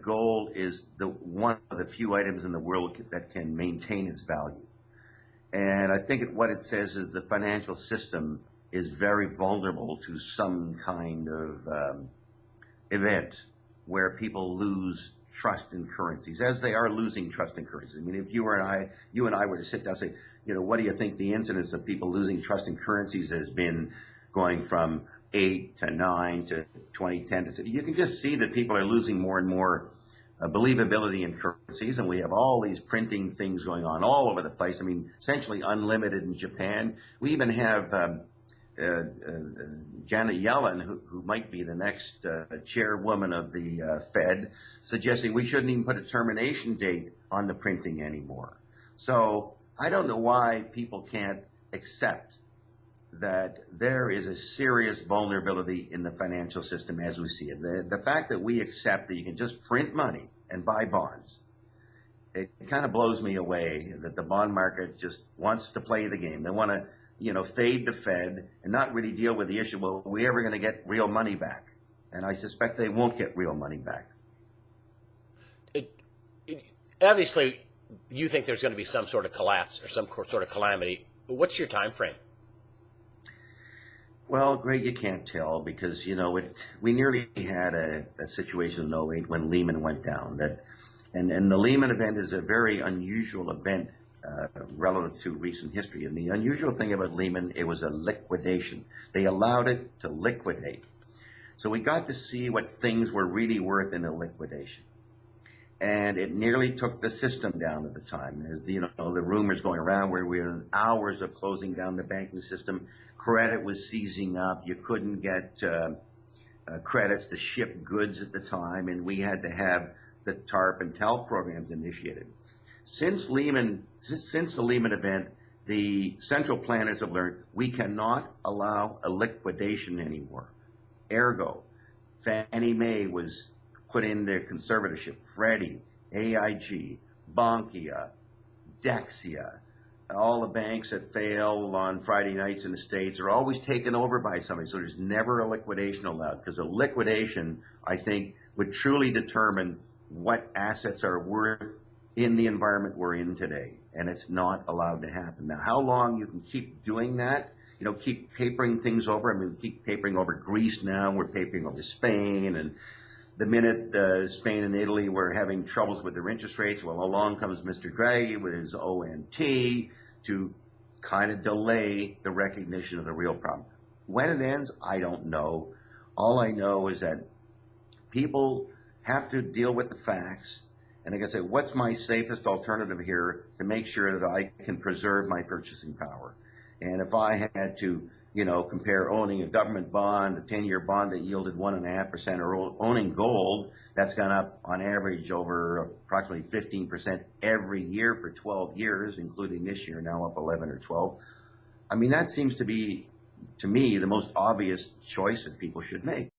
gold is one of the few items in the world that can maintain its value. And I think what it says is the financial system is very vulnerable to some kind of event where people lose trust in currencies, as they are losing trust in currencies. I mean, if you and I were to sit down and say, what do you think the incidence of people losing trust in currencies has been, going from 8 to 9 to 2010 to, you can just see that people are losing more and more believability in currencies, and we have all these printing things going on all over the place. I mean, essentially unlimited in Japan. We even have Janet Yellen, who might be the next chairwoman of the Fed, suggesting we shouldn't even put a termination date on the printing anymore. So I don't know why people can't accept that there is a serious vulnerability in the financial system as we see it. The fact that we accept that you can just print money and buy bonds, it kind of blows me away that the bond market just wants to play the game. They want to, fade the Fed and not really deal with the issue, well, are we ever going to get real money back? And I suspect they won't get real money back. Obviously, you think there's going to be some sort of collapse or some sort of calamity. What's your time frame? Well, Greg, you can't tell because, we nearly had a situation in '08 when Lehman went down. And the Lehman event is a very unusual event relative to recent history. And the unusual thing about Lehman, it was a liquidation. They allowed it to liquidate. So we got to see what things were really worth in a liquidation. And it nearly took the system down at the time. As the rumors going around where we were in hours of closing down the banking system, credit was seizing up. You couldn't get credits to ship goods at the time, and we had to have the TARP and TALF programs initiated. Since the Lehman event, the central planners have learned we cannot allow a liquidation anymore. Ergo, Fannie Mae was put in their conservatorship. Freddie, AIG, Bankia, Dexia, all the banks that fail on Friday nights in the States are always taken over by somebody. So there's never a liquidation allowed, because a liquidation, I think, would truly determine what assets are worth in the environment we're in today. And it's not allowed to happen. Now, how long you can keep doing that, keep papering things over. I mean, we keep papering over Greece now. We're papering over Spain. And the minute Spain and Italy were having troubles with their interest rates, well, along comes Mr. Draghi with his ONT to kind of delay the recognition of the real problem. When it ends, I don't know. All I know is that people have to deal with the facts. And like I say, what's my safest alternative here to make sure that I can preserve my purchasing power? And if I had to, compare owning a government bond, a 10-year bond that yielded 1.5%, or owning gold that's gone up on average over approximately 15% every year for 12 years, including this year, now up 11 or 12. I mean, that seems to be, to me, the most obvious choice that people should make.